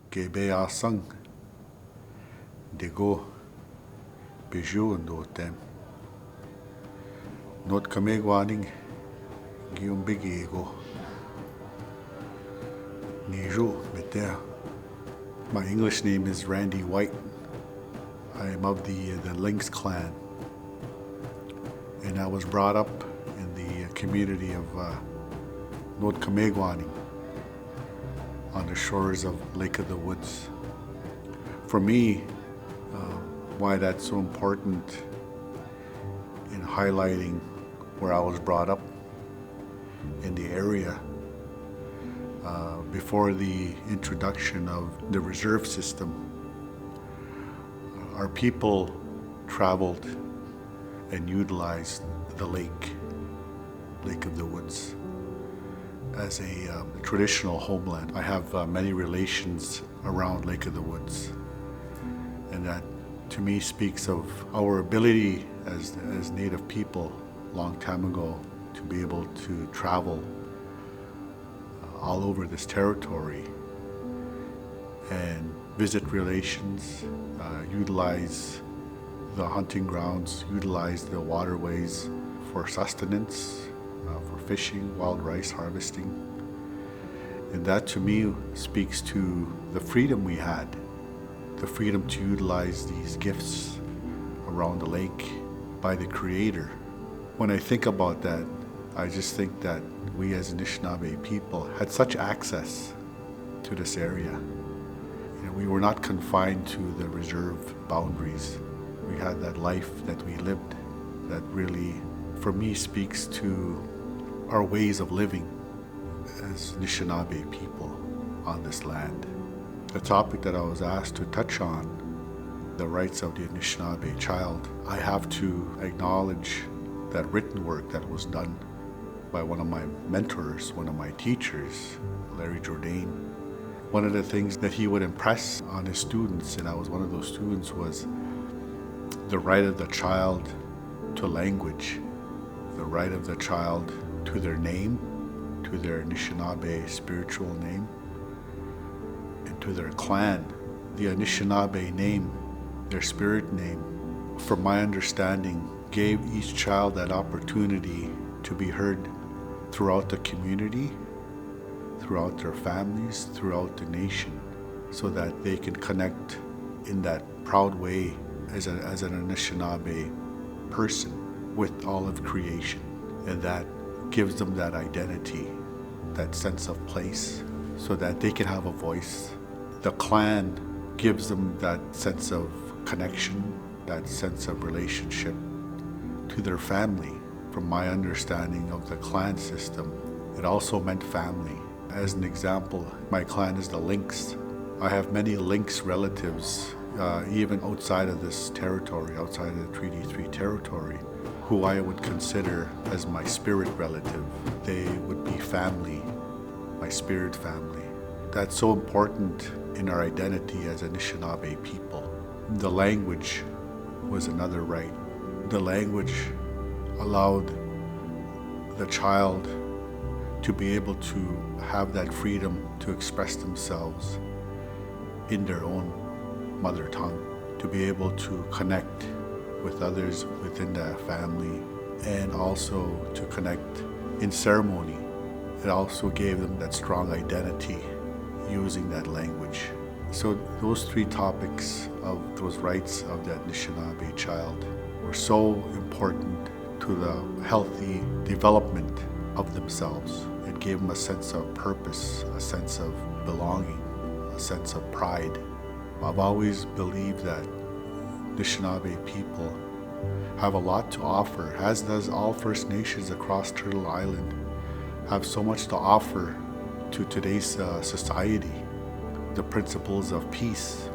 KBA sung Dego Bijou Notem Not Kamegwaning Gium Bigego Niju Metea. My English name is Randy White. I am of the Lynx clan, and I was brought up in the community of Not Kamegwaning on the shores of Lake of the Woods. For me, why that's so important in highlighting where I was brought up in the area before the introduction of the reserve system, our people traveled and utilized the Lake of the Woods as a traditional homeland. I have many relations around Lake of the Woods, and that to me speaks of our ability as Native people long time ago to be able to travel all over this territory and visit relations, utilize the hunting grounds, utilize the waterways for sustenance, for fishing, wild rice harvesting. And that to me speaks to the freedom we had, the freedom to utilize these gifts around the lake by the Creator. When I think about that, I just think that we as Anishinaabe people had such access to this area. You know, we were not confined to the reserve boundaries. We had that life that we lived that really, for me, speaks to our ways of living as Anishinaabe people on this land. The topic that I was asked to touch on, the rights of the Anishinaabe child, I have to acknowledge that written work that was done by one of my mentors, one of my teachers, Larry Jourdain. One of the things that he would impress on his students, and I was one of those students, was the right of the child to language, the right of the child to their name, to their Anishinaabe spiritual name, and to their clan. The Anishinaabe name, their spirit name, from my understanding, gave each child that opportunity to be heard throughout the community, throughout their families, throughout the nation, so that they can connect in that proud way as an Anishinaabe person with all of creation. And that gives them that identity, that sense of place, so that they can have a voice. The clan gives them that sense of connection, that sense of relationship to their family. From my understanding of the clan system, it also meant family. As an example, my clan is the Lynx. I have many Lynx relatives, even outside of this territory, outside of the Treaty 3 territory, who I would consider as my spirit relative. They would be family, my spirit family. That's so important in our identity as Anishinaabe people. The language was another right. The language allowed the child to be able to have that freedom to express themselves in their own mother tongue, to be able to connect with others within the family, and also to connect in ceremony. It also gave them that strong identity using that language. So those three topics of those rights of the Anishinaabe child were so important to the healthy development of themselves. It gave them a sense of purpose, a sense of belonging, a sense of pride. I've always believed that Anishinaabe people have a lot to offer, as does all First Nations across Turtle Island, have so much to offer to today's society. The principles of peace,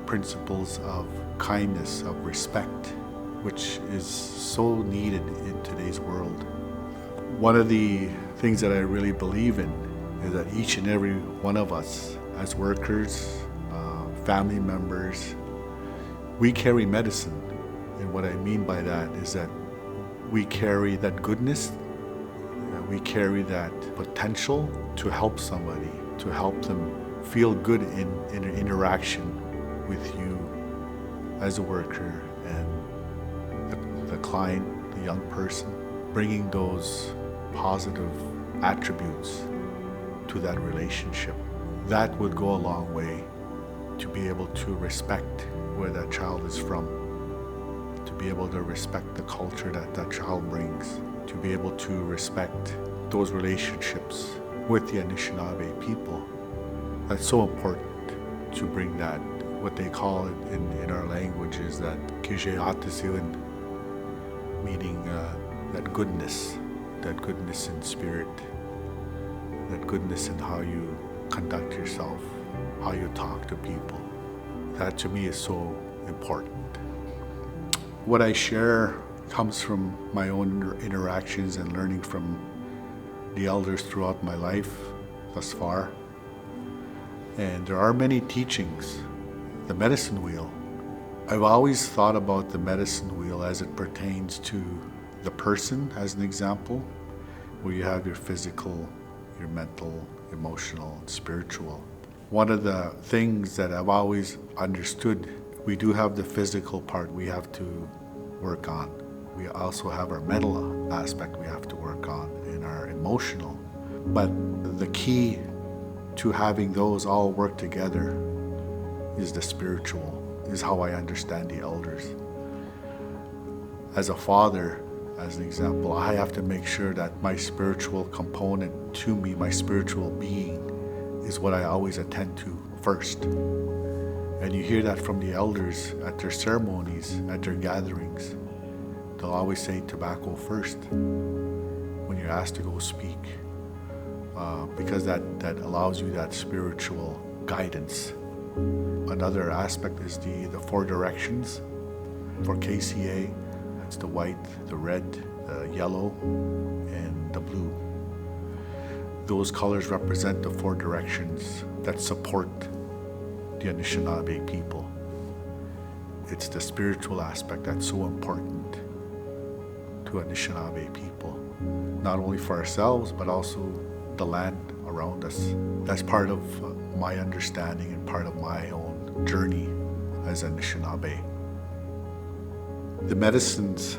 principles of kindness, of respect, which is so needed in today's world. One of the things that I really believe in is that each and every one of us, as workers, family members, we carry medicine. And what I mean by that is that we carry that goodness, we carry that potential to help somebody, to help them feel good in an interaction with you as a worker and the client, the young person, bringing those positive attributes to that relationship. That would go a long way to be able to respect where that child is from, to be able to respect the culture that that child brings, to be able to respect those relationships with the Anishinaabe people. That's so important to bring that, what they call it in our language is that KCA, meaning that goodness in spirit, that goodness in how you conduct yourself, how you talk to people. That to me is so important. What I share comes from my own interactions and learning from the elders throughout my life thus far. And there are many teachings. The medicine wheel. I've always thought about the medicine wheel as it pertains to the person, as an example, where you have your physical, your mental, emotional, and spiritual. One of the things that I've always understood, we do have the physical part we have to work on. We also have our mental aspect we have to work on, and our emotional. But the key to having those all work together is the spiritual, is how I understand the elders. As a father, as an example, I have to make sure that my spiritual component to me, my spiritual being, is what I always attend to first. And you hear that from the elders at their ceremonies, at their gatherings. They'll always say tobacco first when you're asked to go speak, because that allows you that spiritual guidance. Another aspect is the four directions. For KCA, it's the white, the red, the yellow, and the blue. Those colors represent the four directions that support the Anishinaabe people. It's the spiritual aspect that's so important to Anishinaabe people, not only for ourselves, but also the land around us. That's part of my understanding and part of my own journey as Anishinaabe. The medicines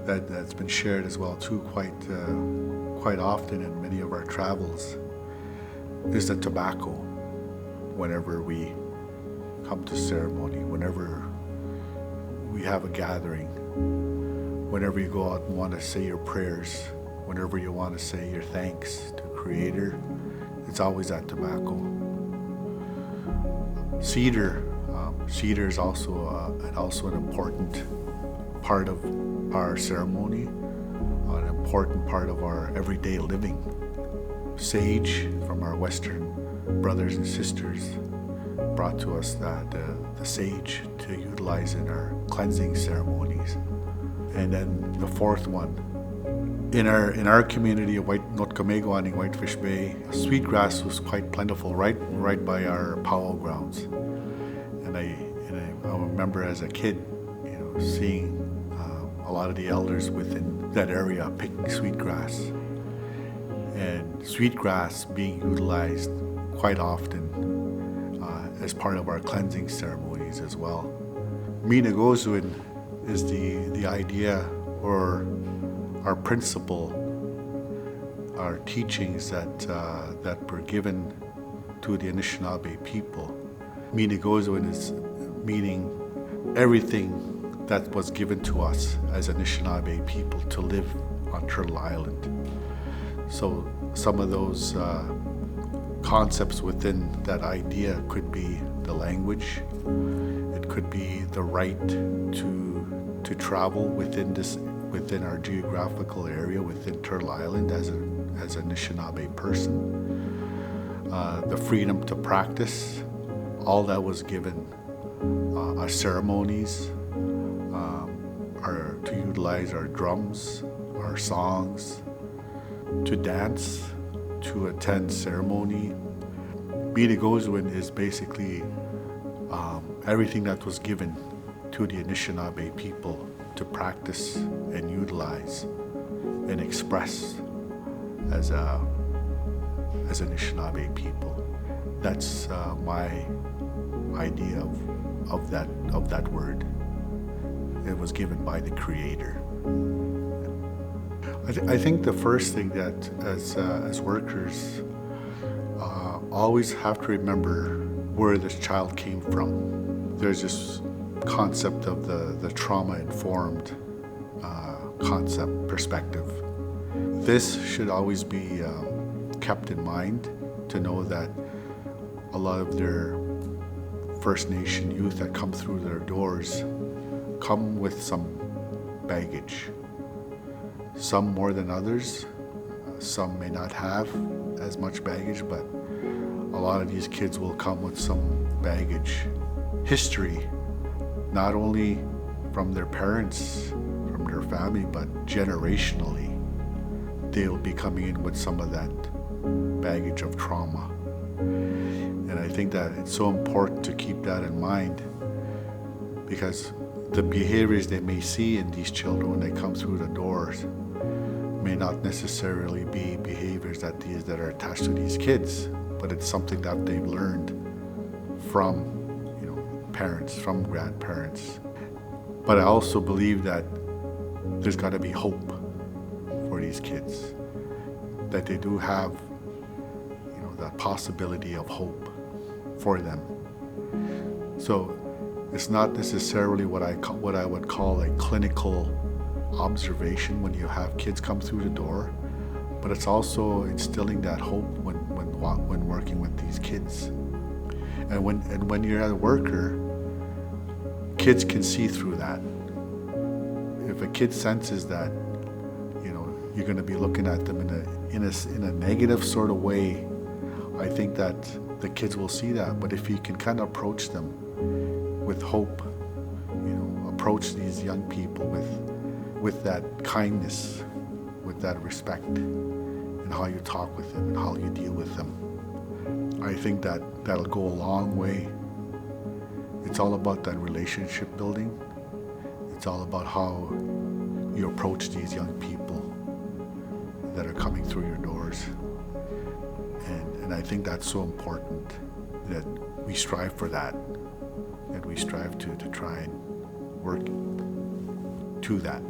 that's been shared as well too quite often in many of our travels is the tobacco. Whenever we come to ceremony, whenever we have a gathering, whenever you go out and want to say your prayers, whenever you want to say your thanks to Creator, it's always that tobacco. Cedar is also an important part of our ceremony, an important part of our everyday living. Sage, from our Western brothers and sisters, brought to us that the sage to utilize in our cleansing ceremonies. And then the fourth one, in our community of Notkamegwan in Whitefish Bay, sweetgrass was quite plentiful right by our powwow grounds. And I remember as a kid, seeing a lot of the elders within that area picking sweetgrass, and sweetgrass being utilized quite often as part of our cleansing ceremonies as well. Miigwetch is the idea, or our principle, our teachings that were given to the Anishinaabe people. Miigwetch is meaning everything that was given to us as Anishinaabe people to live on Turtle Island. So some of those concepts within that idea could be the language, it could be the right to travel within our geographical area, within Turtle Island as an Anishinaabe person, the freedom to practice, all that was given, our ceremonies, to utilize our drums, our songs, to dance, to attend ceremony. Miigwetch is basically everything that was given to the Anishinaabe people to practice and utilize and express as Anishinaabe people. That's my idea of that word. It was given by the Creator. I think the first thing that as workers always have to remember where this child came from. There's this concept of the trauma-informed concept, perspective. This should always be kept in mind, to know that a lot of their First Nation youth that come through their doors come with some baggage. Some more than others. Some may not have as much baggage, but a lot of these kids will come with some baggage. History, not only from their parents, from their family, but generationally, they'll be coming in with some of that baggage of trauma. And I think that it's so important to keep that in mind, because the behaviors they may see in these children when they come through the doors may not necessarily be behaviors that are attached to these kids, but it's something that they've learned from, parents, from grandparents. But I also believe that there's got to be hope for these kids, that they do have, that possibility of hope for them. So it's not necessarily what I would call a clinical observation when you have kids come through the door, but it's also instilling that hope when working with these kids. And when you're a worker, kids can see through that. If a kid senses that, you're going to be looking at them in a negative sort of way, I think that the kids will see that. But if you can kind of approach them with hope, approach these young people with that kindness, with that respect, and how you talk with them and how you deal with them, I think that'll go a long way. It's all about that relationship building. It's all about how you approach these young people that are coming through your doors. And I think that's so important, that we strive for that we strive to try and work to that.